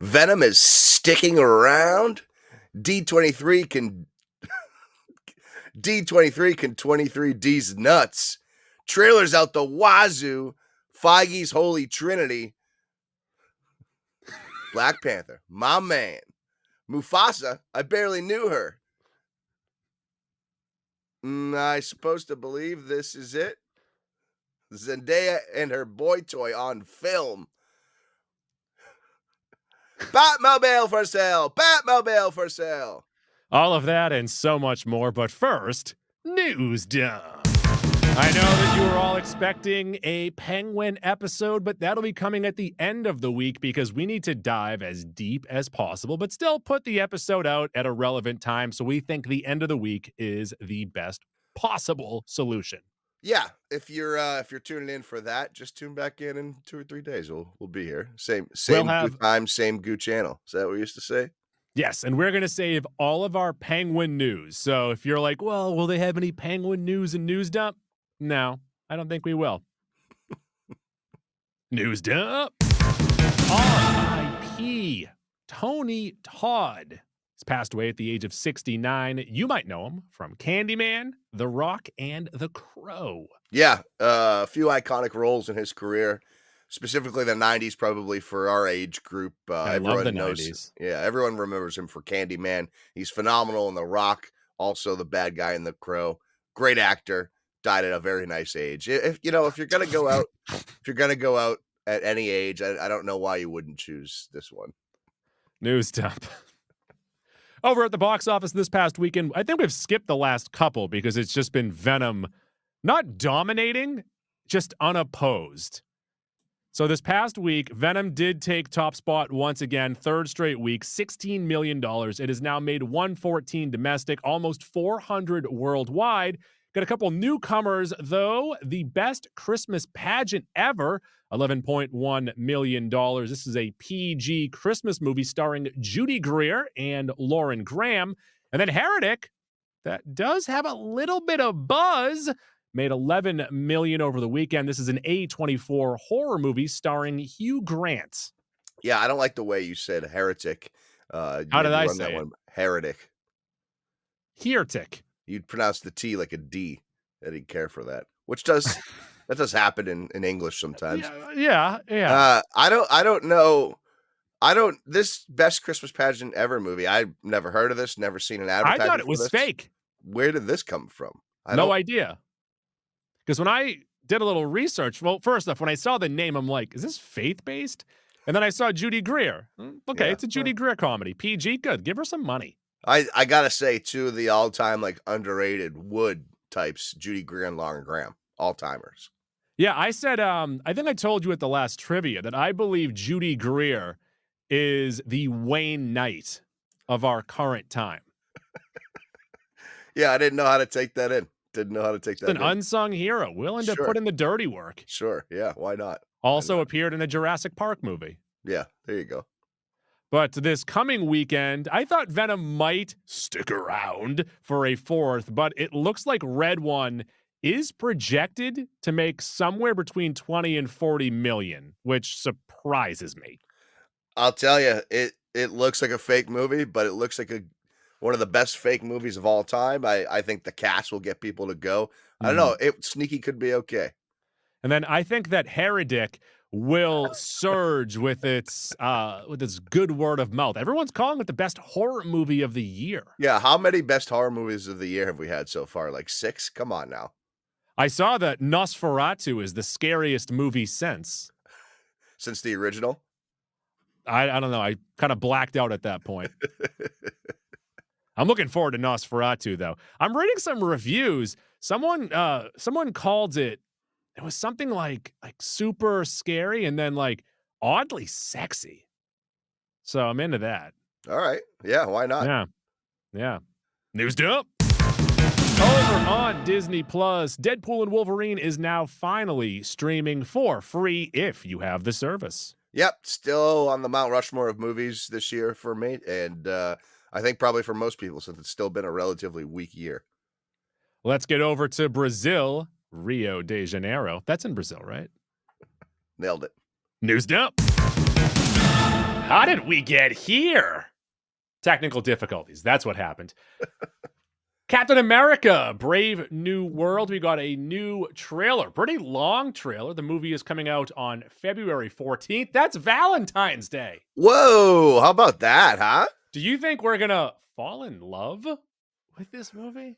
Venom is sticking around. D23 can D23 can 23D's nuts. Trailers out the wazoo. Feige's Holy Trinity. Black Panther, my man. Mufasa, I barely knew her. I supposed to believe this is it. Zendaya and her boy toy on film. Batmobile for sale. Batmobile for sale. All of that and so much more. But first, news dump. I know that you were all expecting a Penguin episode, but that'll be coming at the end of the week because we need to dive as deep as possible, but still put the episode out at a relevant time. So we think the end of the week is the best possible solution. Yeah, if you're tuning in for that, just tune back in 2 or 3 days. We'll be here. Same goo time, same goo channel. Is that what we used to say? Yes, and we're going to save all of our Penguin news. So if you're like, well, will they have any Penguin news and news dump? No, I don't think we will. News dump. R.I.P. Tony Todd has passed away at the age of 69. You might know him from Candyman, The Rock, and The Crow. Yeah, a few iconic roles in his career, specifically the 90s, probably for our age group. I love the 90s. Yeah, everyone remembers him for Candyman. He's phenomenal in The Rock, also the bad guy in The Crow. Great actor. Died at a very nice age. If you're gonna go out, at any age, I don't know why you wouldn't choose this one. News dump. Over at the box office this past weekend, I think we've skipped the last couple because it's just been Venom, not dominating, just unopposed. So this past week, Venom did take top spot once again, third straight week, $16 million. It has now made $114 domestic, almost $400 worldwide. Got a couple newcomers, though. The best Christmas pageant ever, $11.1 million. This is a PG Christmas movie starring Judy Greer and Lauren Graham. And then Heretic, that does have a little bit of buzz, made $11 million over the weekend. This is an A24 horror movie starring Hugh Grant. Yeah, I don't like the way you said heretic. How did I say it? Heretic. Heretic. You'd pronounce the T like a D. I didn't care for that. Which does happen in English sometimes. Yeah. I don't know. This best Christmas pageant ever movie. I've never heard of this. Never seen an advertisement. I thought it was fake. Where did this come from? No idea. Because when I did a little research, well, first off, when I saw the name, I'm like, is this faith-based? And then I saw Judy Greer. Okay, It's a Judy Greer comedy. PG, good. Give her some money. I gotta say, two of the all-time underrated wood types, Judy Greer and Lauren Graham, all-timers. Yeah, I said, I think I told you at the last trivia that I believe Judy Greer is the Wayne Knight of our current time. Yeah, I didn't know how to take that in. An unsung hero, willing to put in the dirty work. Sure, yeah, why not? Also appeared in a Jurassic Park movie. Yeah, there you go. But this coming weekend, I thought Venom might stick around for a fourth, but it looks like Red One is projected to make somewhere between 20 and 40 million, which surprises me. I'll tell you, it looks like a fake movie, but it looks like one of the best fake movies of all time. I think the cast will get people to go. I don't know. Sneaky could be okay. And then I think that Heretic will surge with its good word of mouth. Everyone's calling it the best horror movie of the year. Yeah, how many best horror movies of the year have we had so far? Like 6? Come on now. I saw that Nosferatu is the scariest movie since the original. I don't know. I kind of blacked out at that point. I'm looking forward to Nosferatu, though. I'm reading some reviews. Someone called it. It was something like super scary and then oddly sexy. So I'm into that. All right. Yeah, why not? Yeah. News dump. Over on Disney Plus, Deadpool and Wolverine is now finally streaming for free if you have the service. Yep, still on the Mount Rushmore of movies this year for me, and I think probably for most people since it's still been a relatively weak year. Let's get over to Brazil. Rio de Janeiro. That's in Brazil, right? Nailed it. News dump. How did we get here? Technical difficulties. That's what happened. Captain America, Brave New World. We got a new trailer. Pretty long trailer. The movie is coming out on February 14th. That's Valentine's Day. Whoa, how about that, huh? Do you think we're going to fall in love with this movie?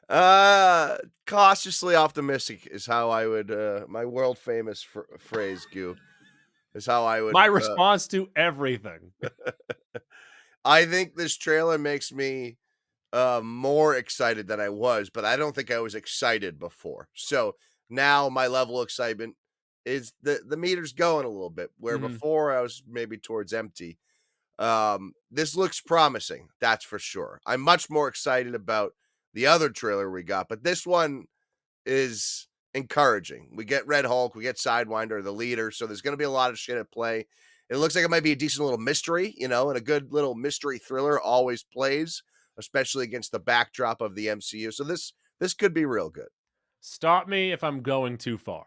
Cautiously optimistic is how I would, my world famous phrase, Goo, is how I would. My response to everything. I think this trailer makes me more excited than I was, but I don't think I was excited before. So now my level of excitement is the meter's going a little bit, where before I was maybe towards empty. This looks promising, that's for sure. I'm much more excited about the other trailer we got, but this one is encouraging. We get Red Hulk, we get Sidewinder, the leader, so there's going to be a lot of shit at play. It looks like it might be a decent little mystery, and a good little mystery thriller always plays, especially against the backdrop of the MCU. So this could be real good. Stop me if I'm going too far.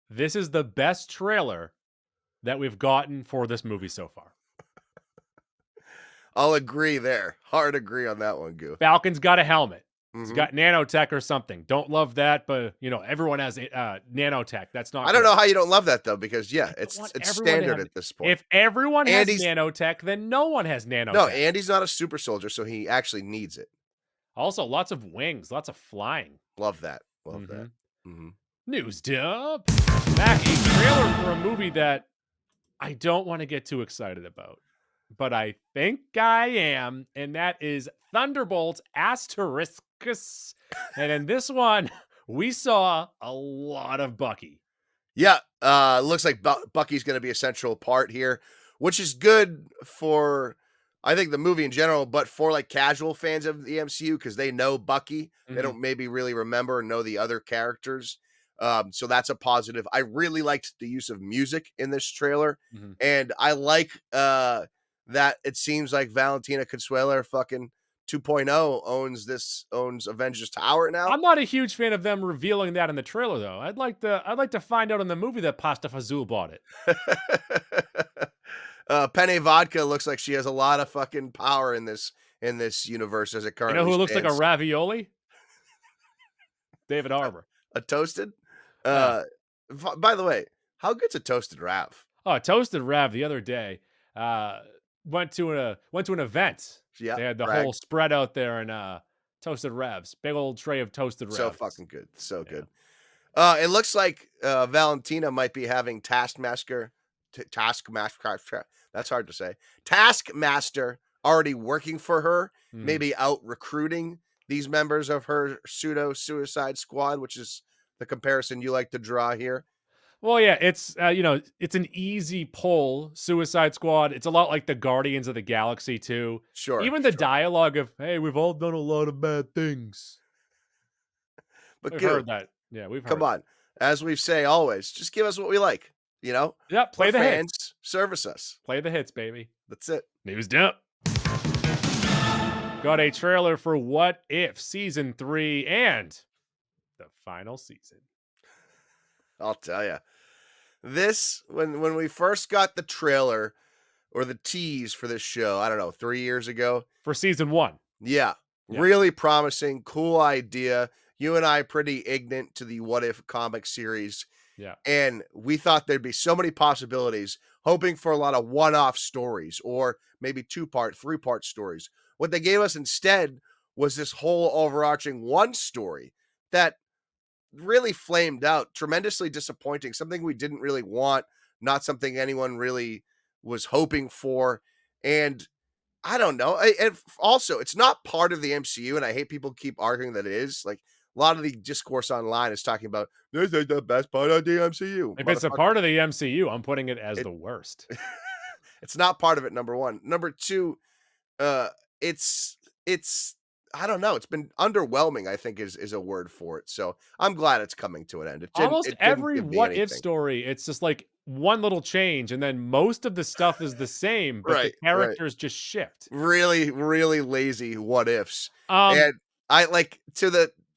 This is the best trailer that we've gotten for this movie so far. I'll agree there. Hard agree on that one, Goo. Falcon's got a helmet. He's got nanotech or something. Don't love that, but everyone has nanotech. That's not. I don't know how you don't love that though, because it's standard at this point. If everyone has nanotech, then no one has nanotech. No, Andy's not a super soldier, so he actually needs it. Also, lots of wings, lots of flying. Love that. Love that. News dump. Back a trailer for a movie that I don't want to get too excited about, but I think I am, and that is Thunderbolts Asterisks. And in this one, we saw a lot of Bucky. Yeah, looks like Bucky's going to be a central part here, which is good for, I think, the movie in general, but for like casual fans of the MCU, because they know Bucky. They don't maybe really remember or know the other characters. So that's a positive. I really liked the use of music in this trailer, and I like that it seems like Valentina Consuela fucking 2.0 owns Avengers Tower now. I'm not a huge fan of them revealing that in the trailer, though. I'd like to find out in the movie that Pasta Fazul bought it. Penne Vodka looks like she has a lot of fucking power in this universe as it currently who looks stands. like a ravioli? David Harbour. A toasted? By the way, how good's a toasted Rav? Oh, toasted Rav the other day. Went to an event. Yeah, they had the whole spread out there and toasted Ravs. Big old tray of toasted Ravs. So fucking good. So good. It looks like Valentina might be having Taskmaster. That's hard to say. Taskmaster already working for her, maybe out recruiting these members of her pseudo suicide squad, which is the comparison you like to draw here. Well, yeah, it's it's an easy pull. Suicide Squad. It's a lot like the Guardians of the Galaxy too. Sure. Even the dialogue of "Hey, we've all done a lot of bad things." But we've heard that. Yeah, we've heard. Come on, as we say always, just give us what we like. Yeah, play We're the fans, hits. Service us. Play the hits, baby. That's it. News dump. Got a trailer for What If Season 3 and the final season. I'll tell you. This, when we first got the trailer or the tease for this show, I don't know, 3 years ago. For season 1. Yeah. Really promising, cool idea. You and I pretty ignorant to the What If comic series. Yeah. And we thought there'd be so many possibilities, hoping for a lot of one-off stories or maybe 2-part, 3-part stories. What they gave us instead was this whole overarching one story that really flamed out, tremendously disappointing, something we didn't really want, not something anyone really was hoping for. And I don't know. And also, it's not part of the MCU, and I hate people keep arguing that it is. Like, a lot of the discourse online is talking about, this is the best part of the MCU. If it's a part of the MCU, I'm putting it as the worst. It's not part of it, number one. Number two, it's I don't know. It's been underwhelming, I think is a word for it. So I'm glad it's coming to an end. Almost every What If story, it's just like one little change, and then most of the stuff is the same, but the characters just shift. Really, really lazy what ifs. And I like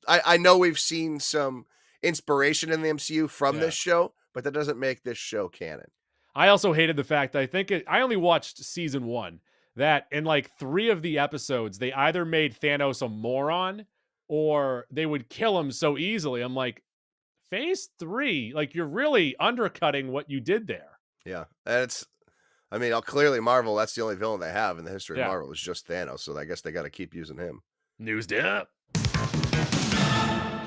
I know we've seen some inspiration in the MCU from this show, but that doesn't make this show canon. I also hated the fact that I only watched season 1, that in like 3 of the episodes, they either made Thanos a moron or they would kill him so easily. I'm like, phase 3, like you're really undercutting what you did there. Yeah, and I mean, clearly Marvel, that's the only villain they have in the history of Yeah. Marvel is just Thanos, so I guess they gotta keep using him. News up.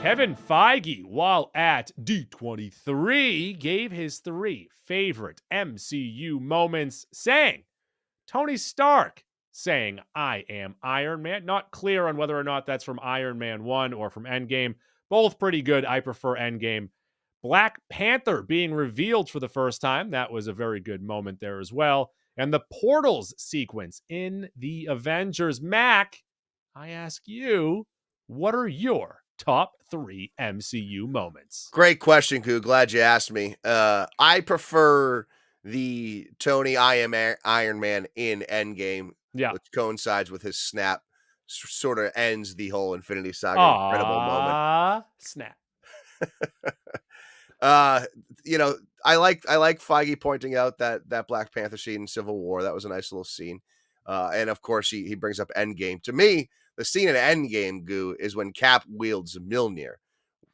Kevin Feige, while at D23, gave his 3 favorite MCU moments, saying Tony Stark saying, "I am Iron Man." Not clear on whether or not that's from Iron Man 1 or from Endgame. Both pretty good. I prefer Endgame. Black Panther being revealed for the first time. That was a very good moment there as well. And the Portals sequence in the Avengers. Mac, I ask you, what are your top 3 MCU moments? Great question, Koo. Glad you asked me. I prefer the Tony Iron Man in Endgame, Yeah. which coincides with his snap, sort of ends the whole Infinity Saga incredible moment. Snap. Uh, you know, I like Feige pointing out that Black Panther scene in Civil War. That was a nice little scene. And of course he brings up Endgame. To me, the scene in Endgame, Goo, is when Cap wields Mjolnir.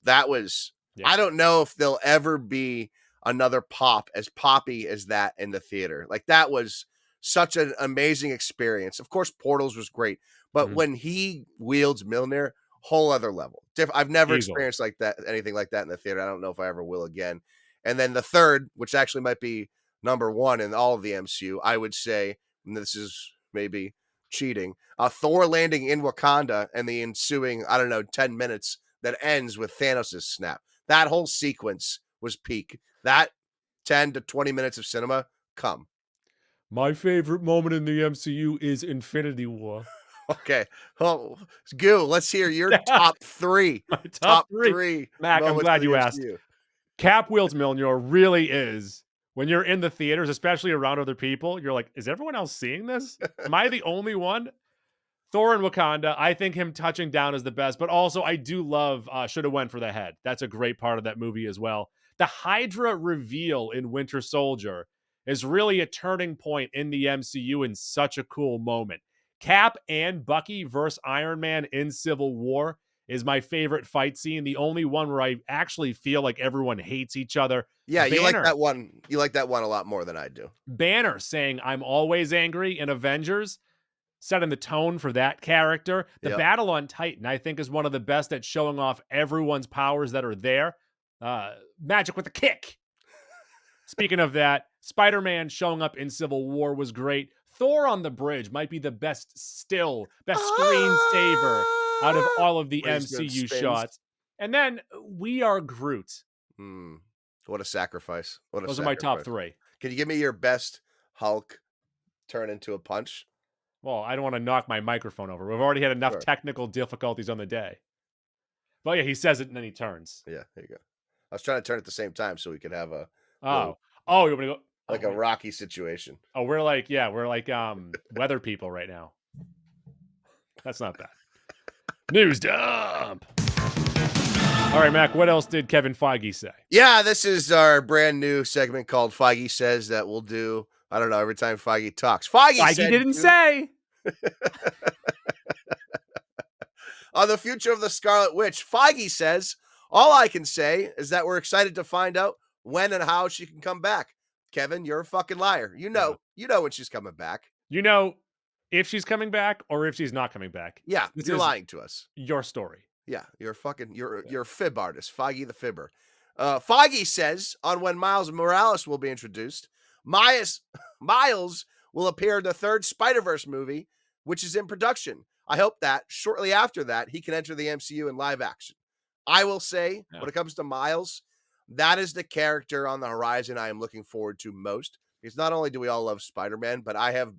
That was Yeah. I don't know if there'll ever be another pop as poppy as that in the theater. Like that was such an amazing experience. Of course, Portals was great, but Mhm. when he wields Mjolnir, whole other level. I've never Easily. experienced like that, anything like that in the theater. I don't know if I ever will again. And then the third, which actually might be number one in all of the MCU, I would say, and this is maybe cheating, Thor landing in Wakanda and the ensuing, I don't know, 10 minutes that ends with Thanos' snap. That whole sequence was peak. That 10 to 20 minutes of cinema, come. My favorite moment in the MCU is Infinity War. Okay. Oh, Goo, let's hear your Yeah, top three. my top Top 3. three Mac, I'm moments of glad the you asked. MCU. Cap wields Mjolnir really is, when you're in the theaters, especially around other people, you're like, "Is everyone else seeing this? Am I the only one?" Thor and Wakanda, I think him touching down is the best, but also I do love Shoulda Went for the Head. That's a great part of that movie as well. The Hydra reveal in Winter Soldier is really a turning point in the MCU and such a cool moment. Cap and Bucky versus Iron Man in Civil War is my favorite fight scene. The only one where I actually feel like everyone hates each other. Yeah, you like Banner, that one. You like that one a lot more than I do. Banner saying, "I'm always angry" in Avengers, setting the tone for that character. The Yep. battle on Titan, I think, is one of the best at showing off everyone's powers that are there. Magic with a kick. Speaking of that, Spider-Man showing up in Civil War was great. Thor on the bridge might be the best screensaver out of all of the Where he's doing MCU spins. shots. And then We Are Groot. Hmm. What a sacrifice. What a Those are my top sacrifice. 3. Can you give me your best Hulk turn into a punch? Well, I don't want to knock my microphone over. We've already had enough Sure. technical difficulties on the day. But yeah, he says it and then he turns. Yeah, there you go. I was trying to turn at the same time so we could have a little, Oh. Oh, you want me to go? Oh, like a wait. Rocky situation. Oh, we're like weather people right now. That's not bad. News dump. All right, Mac, what else did Kevin Feige say? Yeah, this is our brand new segment called Feige Says that we'll do, I don't know, every time Feige talks. Feige Feige said didn't to- say. on the future of the Scarlet Witch, Feige says, all I can say is that we're excited to find out when and how she can come back. Kevin, you're a fucking liar. You know when she's coming back. You know if she's coming back or if she's not coming back. Yeah, This you're is lying to us. your story. Yeah, you're a fib artist, Feige the Fibber. Feige says on when Miles Morales will be introduced, Miles will appear in the third Spider-Verse movie, which is in production. I hope that shortly after that, he can enter the MCU in live action. I will say, Yeah. when it comes to Miles, that is the character on the horizon I am looking forward to most. Because not only do we all love Spider-Man, but I have,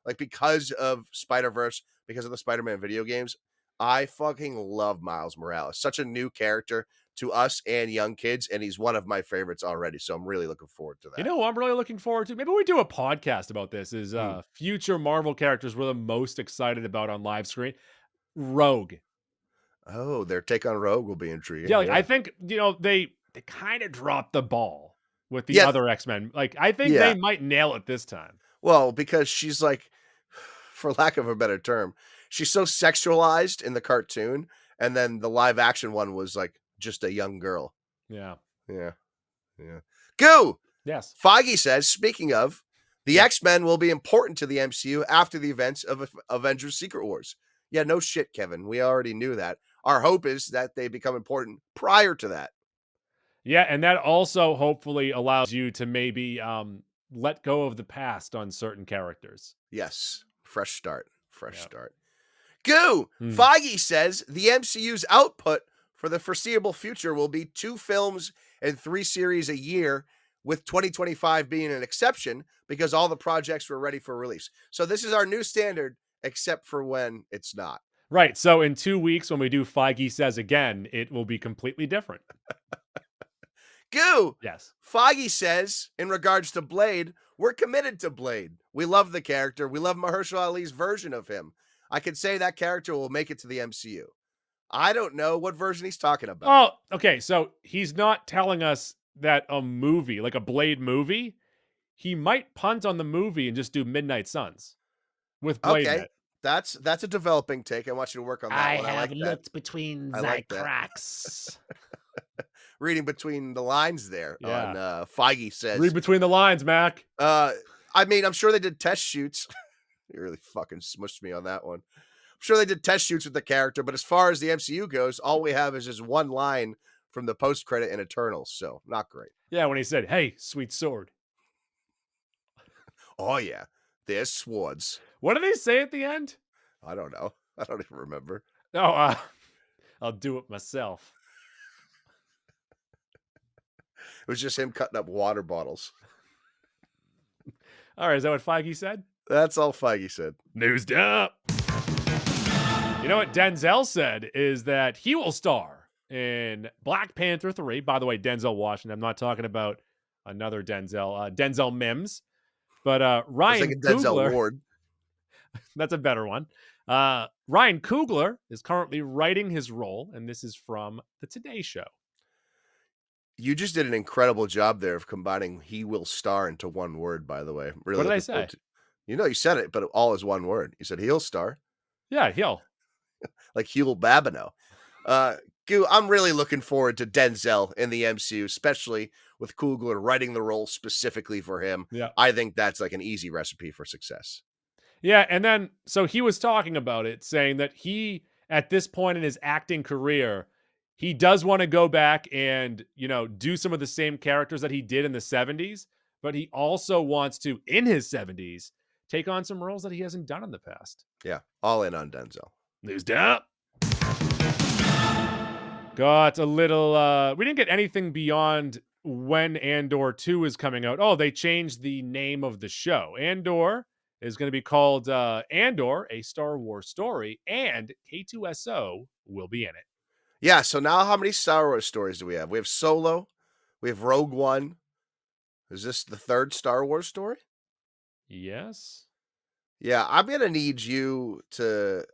like, because of Spider-Verse, because of the Spider-Man video games, I fucking love Miles Morales. Such a new character to us and young kids, and he's one of my favorites already. So I'm really looking forward to that. You know what I'm really looking forward to? Maybe we do a podcast about this. Is future Marvel characters we're the most excited about on live screen. Rogue. Oh, their take on Rogue will be intriguing. Yeah, like I think, they kind of dropped the ball. with the Yeah, other X-Men. Like, I think yeah. they might nail it this time. Well, because she's like, for lack of a better term, she's so sexualized in the cartoon, and then the live action one was like just a young girl. Yeah. Yeah, yeah. Goo! Yes. Feige says, speaking of, the Yeah. X-Men will be important to the MCU after the events of Avengers Secret Wars. Yeah, no shit, Kevin. We already knew that. Our hope is that they become important prior to that. Yeah, and that also hopefully allows you to maybe let go of the past on certain characters. Yes. Fresh start. Fresh Yeah. start. Goo! Hmm. Feige says the MCU's output for the foreseeable future will be 2 films and 3 series a year, with 2025 being an exception because all the projects were ready for release. So this is our new standard, except for when it's not. Right. So in 2 weeks, when we do Feige Says Again, it will be completely different. Goo! Yes. Feige says, in regards to Blade, we're committed to Blade. We love the character. We love Mahershala Ali's version of him. I could say that character will make it to the MCU. I don't know what version he's talking about. Oh, okay. So he's not telling us that a movie, like a Blade movie, he might punt on the movie and just do Midnight Suns with Blade in Okay, it. that's a developing take. I want you to work on that I one. I have like that. looked between I thy like that. cracks. Reading between the lines there on Yeah. Feige says. Read between the lines, Mac. I mean, I'm sure they did test shoots. You really fucking smushed me on that one. I'm sure they did test shoots with the character, but as far as the MCU goes, all we have is just one line from the post credit in Eternals, so not great. Yeah, when he said, "Hey, sweet sword." Oh yeah, there's swords. What did he say at the end? I don't know. I don't even remember. Oh, I'll do it myself. It was just him cutting up water bottles. All right, is that what Feige said? That's all Feige said. Newsed up. You know what Denzel said is that he will star in Black Panther 3. By the way, Denzel Washington. I'm not talking about another Denzel, Denzel Mims, but I was Ryan thinking Denzel Coogler. Ward. That's a better one. Ryan Coogler is currently writing his role, and this is from the Today Show. You just did an incredible job there of combining "he will star" into one word, by the way. Really What did I looking forward say? you know, you said it, but all is one word. You said "he'll star," Yeah, he'll. like Hugh Babineau. Goo, I'm really looking forward to Denzel in the MCU, especially with Coogler writing the role specifically for him. Yeah. I think that's like an easy recipe for success. Yeah, and then so he was talking about it, saying that he, at this point in his acting career, he does want to go back and, do some of the same characters that he did in the 70s, but he also wants to, in his 70s, take on some roles that he hasn't done in the past. Yeah, all in on Denzel. News up. Got a little, we didn't get anything beyond when Andor 2 is coming out. Oh, they changed the name of the show. Andor is going to be called Andor, a Star Wars story, and K2SO will be in it. Yeah, so now how many Star Wars stories do we have? We have Solo, we have Rogue One. Is this the third Star Wars story? Yes. Yeah, I'm gonna need you to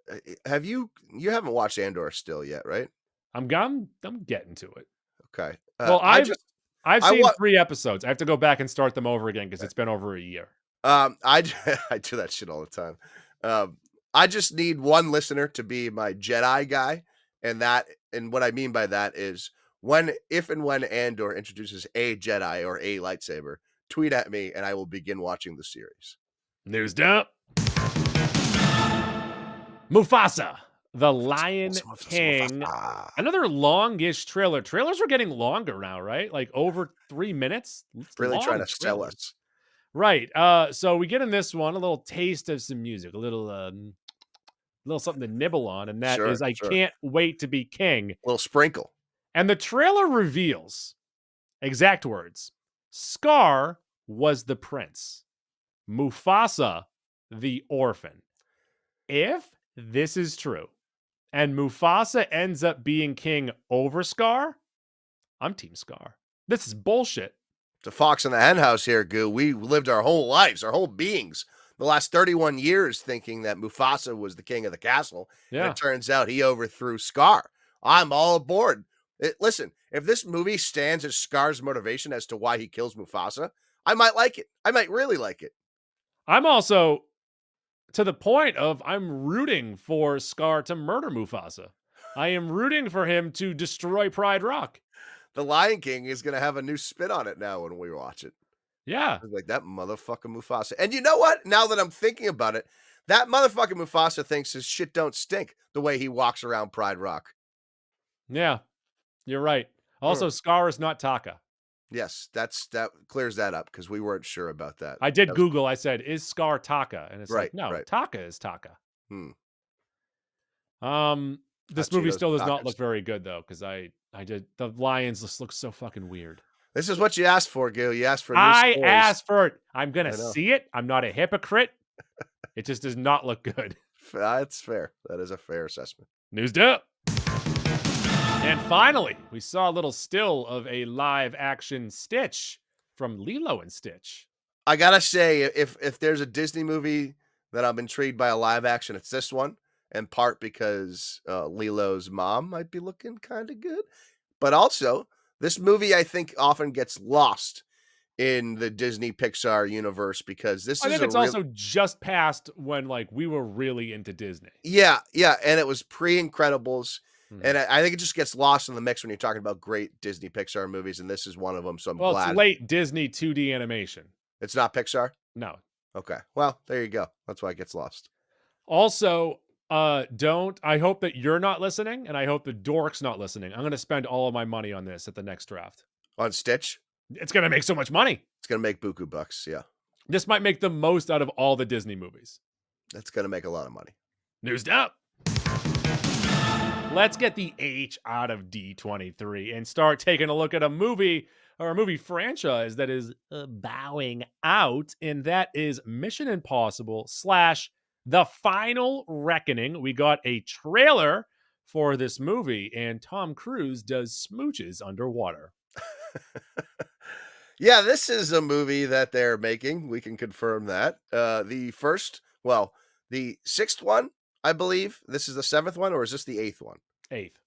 have you haven't watched Andor still yet, right? I'm getting to it. Okay. Well, I've I seen want 3 episodes. I have to go back and start them over again because it's been over a year. I I do that shit all the time. I just need one listener to be my Jedi guy, and what I mean by that is if and when Andor introduces a Jedi or a lightsaber, tweet at me and I will begin watching the series. News dump. Mufasa, the Lion King. Another longish trailer. Trailers are getting longer now, right? Like over 3 minutes. It's Really trying to long sell trailers. us. Right. So we get in this one a little taste of some music, a little something to nibble on, and that is Sure. Can't Wait to Be King. Little sprinkle. And the trailer reveals exact words. Scar was the prince. Mufasa the orphan. If this is true, and Mufasa ends up being king over Scar, I'm Team Scar. This is bullshit. It's a fox in the henhouse here, Goo. We lived our whole lives, our whole beings, the last 31 years thinking that Mufasa was the king of the castle. Yeah. And it turns out he overthrew Scar. I'm all aboard. Listen, if this movie stands as Scar's motivation as to why he kills Mufasa, I might like it. I might really like it. I'm also to the point of I'm rooting for Scar to murder Mufasa. I am rooting for him to destroy Pride Rock. The Lion King is gonna have a new spin on it now when we watch it. Yeah. It's like that motherfucking Mufasa. And you know what? Now that I'm thinking about it, that motherfucking Mufasa thinks his shit don't stink the way he walks around Pride Rock. Yeah. You're right. Mm. Also, Scar is not Taka. Yes, that clears that up because we weren't sure about that. I did That was Google, I said, is Scar Taka? And it's right, like, no, right. Taka is Taka. Hmm. This Hot movie Cheetos still and does not tacos. look very good though, because I did the lions just look so fucking weird. This is what you asked for, Gil. You asked for new I stories. asked for it. I'm gonna I know. see it. I'm not a hypocrite. It just does not look good. That's fair. That is a fair assessment. Newsed up. And finally, we saw a little still of a live action Stitch from Lilo and Stitch. I gotta say, if there's a Disney movie that I'm intrigued by a live action, it's this one. In part because Lilo's mom might be looking kind of good, but also this movie I think often gets lost in the Disney Pixar universe because this I is think a it's real also just past when like we were really into Disney. yeah, and it was pre-Incredibles, Mhm. and I think it just gets lost in the mix when you're talking about great Disney Pixar movies, and this is one of them. So I'm Well, it's glad late Disney 2D animation. it's not Pixar. No. Okay, well there you go. That's why it gets lost Also, don't I hope that you're not listening, and I hope the dork's not listening. I'm gonna spend all of my money on this at the next draft. on Stitch. It's gonna make so much money. It's gonna make buku bucks. Yeah, This might make the most out of all the Disney movies. that's gonna make a lot of money. Newsed up. Let's get the H out of D23 and start taking a look at a movie or a movie franchise that is bowing out, and that is Mission Impossible / The Final Reckoning. We got a trailer for this movie, and Tom Cruise does smooches underwater. Yeah, this is a movie that they're making. We can confirm that. The sixth one, I believe. This is the seventh one, or is this the eighth one? Eighth.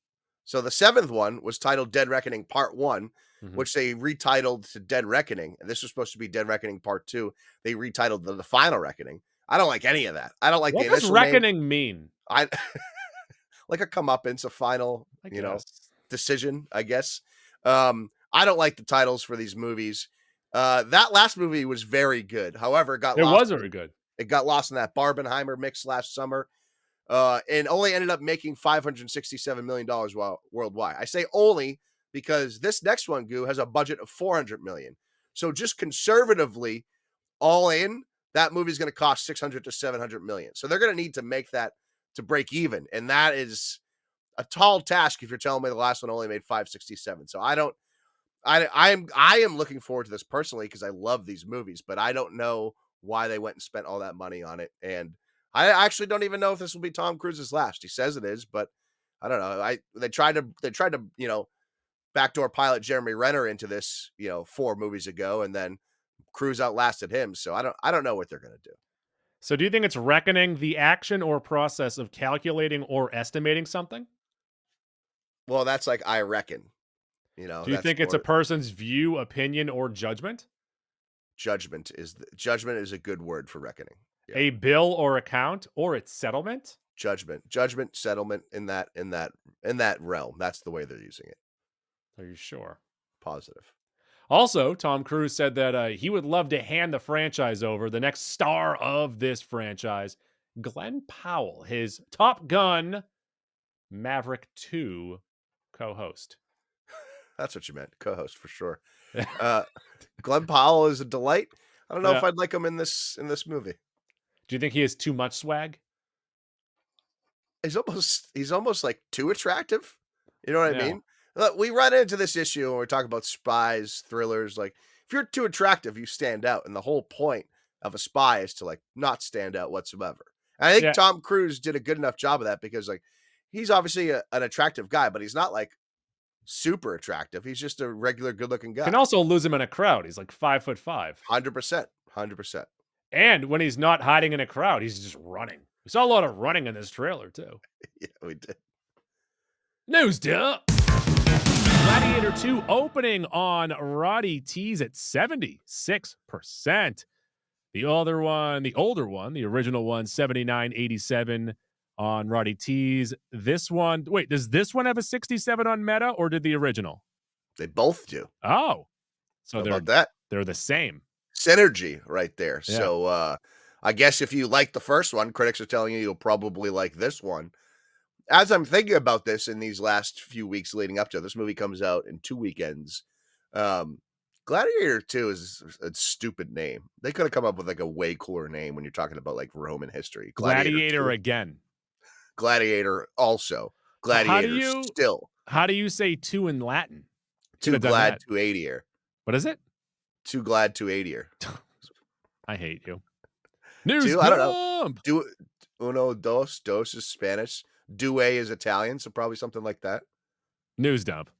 So the seventh one was titled Dead Reckoning Part One, Mhm. which they retitled to Dead Reckoning. And this was supposed to be Dead Reckoning Part Two. They retitled the Final Reckoning. I don't like any of that. I don't like What the does initial name. reckoning mean? I like a comeuppance, a final, I guess. decision, I guess. I don't like the titles for these movies. That last movie was very good. However, It was very good. it got lost in that Barbenheimer mix last summer. And only ended up making $567 million worldwide. I say only because this next one, Goo, has a budget of $400 million. So just conservatively, all in, that movie is going to cost 600 to 700 million. So they're going to need to make that to break even, and that is a tall task if you're telling me the last one only made 567. So I am looking forward to this personally because I love these movies, but I don't know why they went and spent all that money on it. And I actually don't even know if this will be Tom Cruise's last. He says it is, but I don't know. They tried to, backdoor pilot Jeremy Renner into this, 4 movies ago, and then Cruise outlasted him. So I don't know what they're gonna do. So do you think it's reckoning the action or process of calculating or estimating something? Well, that's like I reckon. Do you That's think it's a more person's view, opinion, or judgment? judgment is a good word for reckoning. Yeah. A bill or account or its settlement? Judgment, settlement in that realm. That's the way they're using it. Are you sure? Positive. Also, Tom Cruise said that he would love to hand the franchise over, the next star of this franchise, Glenn Powell, his Top Gun Maverick 2 co-host. That's what you meant. Co-host for sure. Glenn Powell is a delight. I don't know if Yeah. I'd like him in this movie. Do you think he has too much swag? He's almost like too attractive. You know what I Yeah. mean? Look, we run into this issue when we're talking about spies, thrillers. Like, if you're too attractive, you stand out, and the whole point of a spy is to like not stand out whatsoever. And I think Yeah. Tom Cruise did a good enough job of that because like he's obviously an attractive guy, but he's not like super attractive. He's just a regular, good-looking guy. Can also lose him in a crowd. He's like 5'5". 100%. And when he's not hiding in a crowd, he's just running. We saw a lot of running in this trailer too. Yeah, we did. News up. Gladiator 2 opening on Roddy T's at 76%. The older one, the original one, 79.87 on Roddy T's. This one, wait, does this one have a 67 on Meta, or did the original? They both do. Oh, so How about that? They're the same. Synergy right there. Yeah. So I guess if you like the first one, critics are telling you you'll probably like this one. As I'm thinking about this in these last few weeks leading up to this movie comes out in 2 weekends. Gladiator 2 is a stupid name. They could have come up with like a way cooler name when you're talking about like Roman history. Gladiator again. Gladiator also. Gladiator still. How do you say 2 in Latin? Too glad to 80er. What is it? Too glad to 80er. I hate you. News Two, dump. I don't know. Uno, dos is Spanish. Due is Italian, so probably something like that. News dump.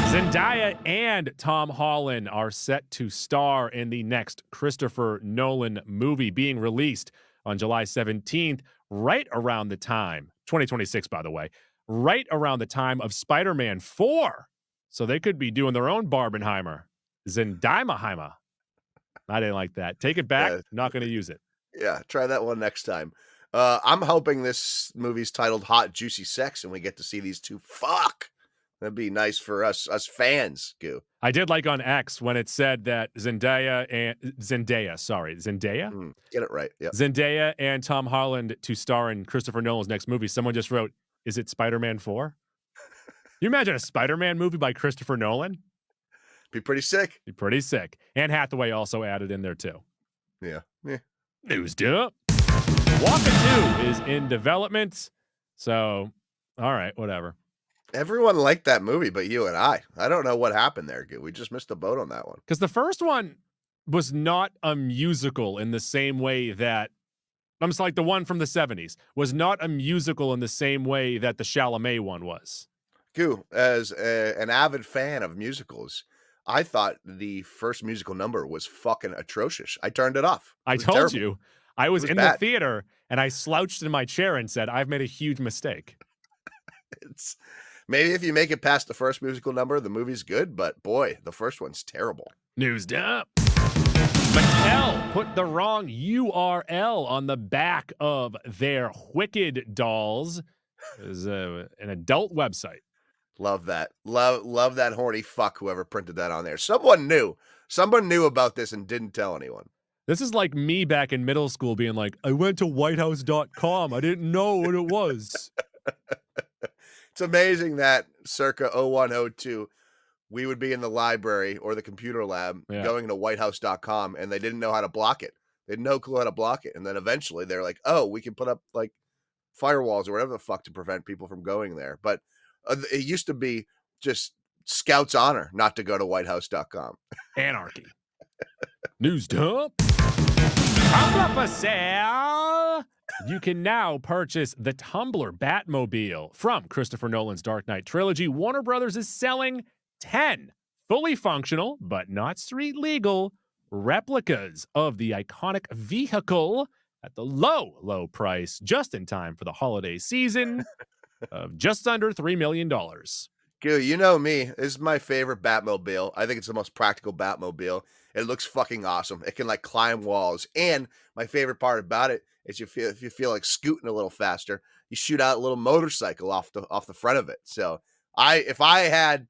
Zendaya and Tom Holland are set to star in the next Christopher Nolan movie being released on July 17th, right around the time, 2026, by the way, right around the time of Spider-Man 4. So they could be doing their own Barbenheimer. Zendaya. I didn't like that. Take it back. Not going to use it. Yeah, try that one next time. I'm hoping this movie's titled Hot Juicy Sex and we get to see these two fuck. That'd be nice for us fans, Goo. I did like on X when it said that Zendaya. Get it right. Yeah. Zendaya and Tom Holland to star in Christopher Nolan's next movie. Someone just wrote, is it Spider-Man 4? You imagine a Spider-Man movie by Christopher Nolan? Be pretty sick. Be pretty sick. Anne Hathaway also added in there too. Yeah. News dump. Wonka 2 is in development. So, all right, whatever. Everyone liked that movie, but you and I. I don't know what happened there, Goo. We just missed the boat on that one. Because the first one was not a musical in the same way that, I'm just like the one from the 70s, was not a musical in the same way that the Chalamet one was. Goo, as an avid fan of musicals, I thought the first musical number was fucking atrocious. I turned it off. I told terrible. you. I was in bad. the theater and I slouched in my chair and said, I've made a huge mistake. It's maybe if you make it past the first musical number, the movie's good, but boy, the first one's terrible. News dump. Mattel put the wrong URL on the back of their Wicked dolls. It was an adult website. Love that. Love that horny fuck whoever printed that on there. Someone knew about this and didn't tell anyone. This is like me back in middle school being like, I went to whitehouse.com. I didn't know what it was. It's amazing that circa 0102, we would be in the library or the computer lab going to whitehouse.com and they didn't know how to block it. They had no clue how to block it. And then eventually they're like, oh, we can put up like firewalls or whatever the fuck to prevent people from going there. But it used to be just Scout's honor not to go to whitehouse.com. Anarchy. News dump. Tumblr for sale. You can now purchase the Tumblr Batmobile from Christopher Nolan's Dark Knight trilogy. Warner Brothers is selling 10 fully functional, but not street legal, replicas of the iconic vehicle at the low price, just in time for the holiday season of just under $3 million. Goo, you know me. This is my favorite Batmobile. I think it's the most practical Batmobile. It looks fucking awesome. It can like climb walls. And my favorite part about it is if you feel like scooting a little faster, you shoot out a little motorcycle off the front of it. So if I had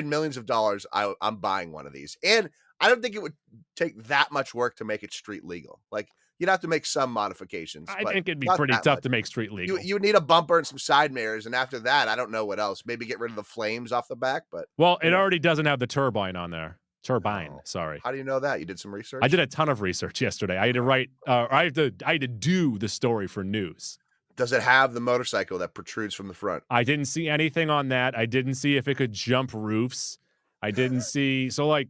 millions of dollars, I'm buying one of these. And I don't think it would take that much work to make it street legal. Like you'd have to make some modifications. I think it'd be pretty tough to make street legal. You would need a bumper and some side mirrors, and after that, I don't know what else. Maybe get rid of the flames off the back. But it already doesn't have the turbine on there. Sorry. How do you know that? You did some research? I did a ton of research yesterday. I had to write. I had to do the story for news. Does it have the motorcycle that protrudes from the front? I didn't see anything on that. I didn't see if it could jump roofs. I didn't see. So like,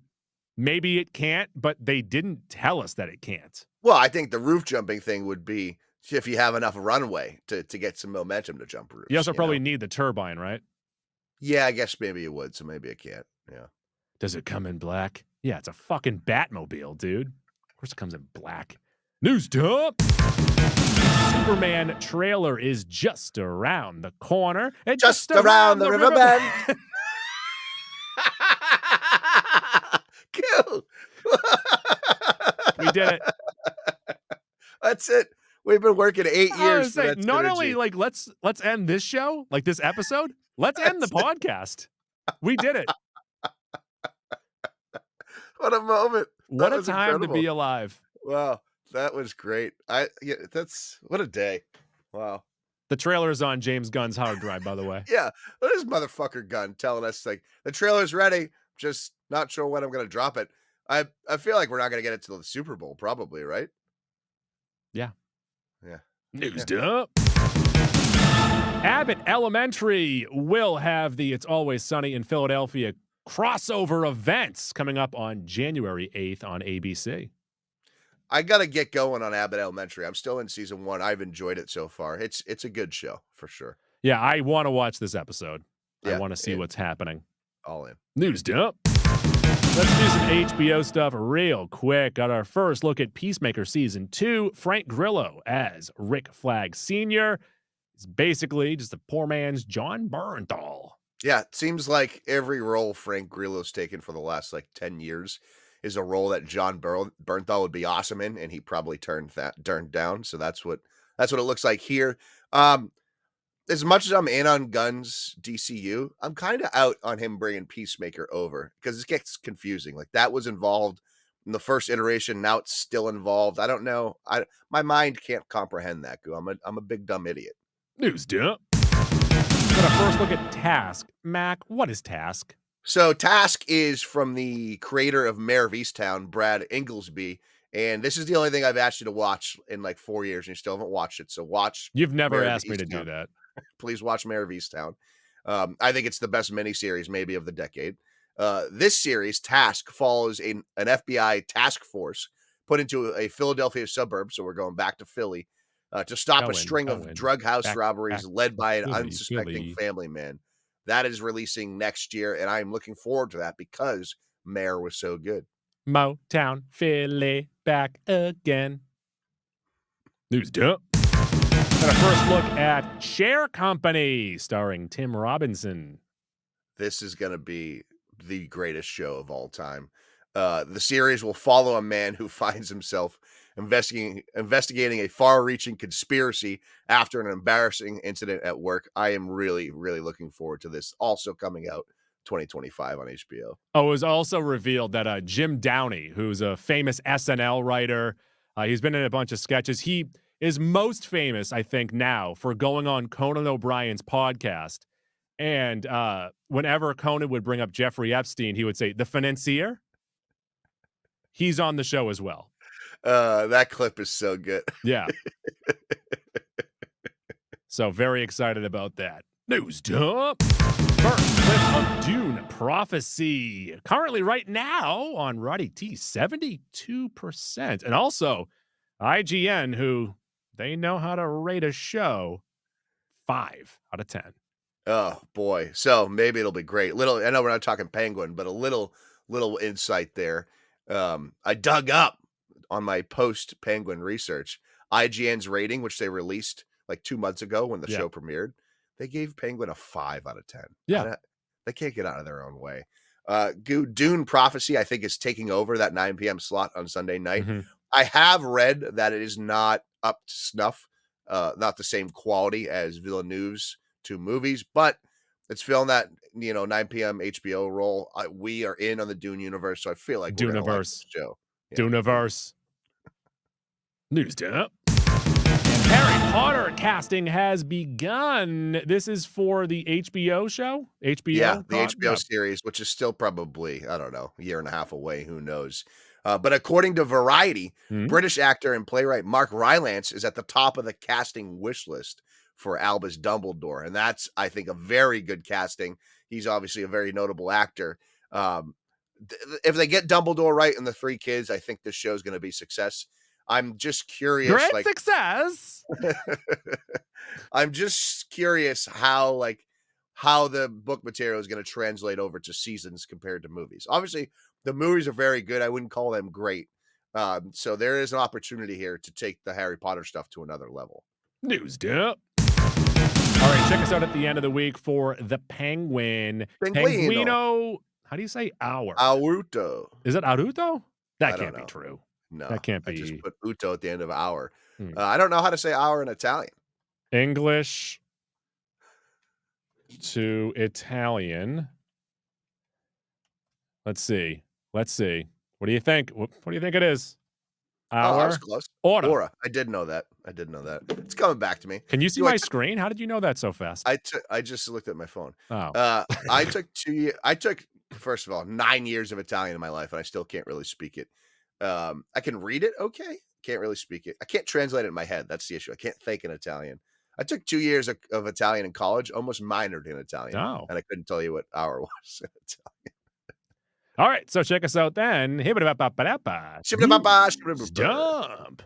maybe it can't, but they didn't tell us that it can't. Well, I think the roof jumping thing would be if you have enough runway to get some momentum to jump roofs. You also probably need the turbine, right? Yeah, I guess maybe it would. So maybe it can't. Yeah. Does it come in black? Yeah, it's a fucking Batmobile, dude. Of course it comes in black. News dump. Superman trailer is just around the corner. Just around the river bend. go. We did it. That's it. We've been working 8 I years was for saying, that not only synergy. like let's end this show, like this episode, let's end the That's it. podcast. We did it. What a moment. What That a was time to be incredible. alive. Wow, that was great. Yeah, that's what a day. Wow. The trailer is on James Gunn's hard drive, by the way. Yeah, what is motherfucker Gunn telling us like the trailer's ready, just not sure when I'm gonna drop it. I feel like we're not gonna get it till the Super Bowl, probably, right? Yeah. Yeah. News up. Abbott Elementary will have the It's Always Sunny in Philadelphia crossover events coming up on January 8th on ABC. I gotta get going on Abbott Elementary. I'm still in season 1. I've enjoyed it so far. It's a good show for sure. Yeah, I want to watch this episode. I Yeah, want to see what's happening. all in. News dump. Let's do some HBO stuff real quick. Got our first look at Peacemaker Season 2. Frank Grillo as Rick Flag Sr. He's basically just a poor man's John Bernthal. Yeah, it seems like every role Frank Grillo's taken for the last like 10 years is a role that John Bernthal would be awesome in, and he probably turned down. So that's what it looks like here. As much as I'm in on Gunn's DCU, I'm kind of out on him bringing Peacemaker over because it gets confusing. Like that was involved in the first iteration, now it's still involved. I don't know. My mind can't comprehend that. Goo. I'm a big dumb idiot. News dump. Got a first look at Task. Mac, what is Task? So Task is from the creator of Mayor of Easttown, Brad Inglesby. And this is the only thing I've asked you to watch in like 4 years, and you still haven't watched it. So watch. You've never Mayor of asked me to do Easttown. that. Please watch Mayor of Easttown. I think it's the best miniseries maybe of the decade. This series, Task, follows an FBI task force put into a Philadelphia suburb. So we're going back to Philly to stop a string of drug house robberies led by an unsuspecting family man. That is releasing next year, and I'm looking forward to that because Mayor was so good. Motown, Philly, back again. News dump. And a first look at Share Company, starring Tim Robinson. This is going to be the greatest show of all time. The series will follow a man who finds himself investigating a far-reaching conspiracy after an embarrassing incident at work. I am really, really looking forward to this. Also coming out 2025 on HBO. Oh, it was also revealed that Jim Downey, who's a famous SNL writer, he's been in a bunch of sketches. He is most famous, I think, now for going on Conan O'Brien's podcast. And whenever Conan would bring up Jeffrey Epstein, he would say, "The financier." He's on the show as well. That clip is so good. Yeah. So very excited about that. News dump. First clip of Dune Prophecy. Currently right now on Roddy T, 72%. And also IGN, who they know how to rate a show, 5 out of 10. Oh boy. So maybe it'll be great. I know we're not talking Penguin, but a little insight there. I dug up on my post Penguin research IGN's rating, which they released like 2 months ago when the show premiered. They gave Penguin a 5 out of 10. Yeah. They can't get out of their own way. Dune Prophecy, I think, is taking over that 9 p.m. slot on Sunday night. Mm-hmm. I have read that it is not up to snuff, not the same quality as Villeneuve's 2 movies, but it's filling that 9 p.m. HBO role. We are in on the Dune universe, so I feel like we're gonna like this show. Yeah. Duneverse. News dump. And Harry Potter casting has begun. This is for the HBO show? HBO? The HBO series, which is still probably, I don't know, a year and a half away. Who knows? But according to Variety, British actor and playwright Mark Rylance is at the top of the casting wish list for Albus Dumbledore. And that's, I think, a very good casting. He's obviously a very notable actor. If they get Dumbledore right and the 3 kids, I think this show is going to be success. I'm just curious. Great success. I'm just curious how the book material is going to translate over to seasons compared to movies. Obviously, the movies are very good. I wouldn't call them great. So there is an opportunity here to take the Harry Potter stuff to another level. News dump. All right, check us out at the end of the week for The Penguin. Penguino. How do you say hour? Auto. Is it Aruto? That I don't can't be know. true. No, That can't I just be. put Uto at the end of hour. Hmm. I don't know how to say hour in Italian. English to Italian. Let's see. Let's see. What do you think? What do you think it is? Oh, I was Hour? close. Ora. Aura. I did know that. It's coming back to me. Can you see Dude, my screen? How did you know that so fast? I just looked at my phone. Oh. I took first of all 9 years of Italian in my life, and I still can't really speak it. I can read it okay. Can't really speak it. I can't translate it in my head. That's the issue. I can't think in Italian. I took 2 years of Italian in college, almost minored in Italian, Oh. and I couldn't tell you what hour was in Italian. All right. So check us out then. News Shibidi-ba-ba, shibidi-ba-ba. dump.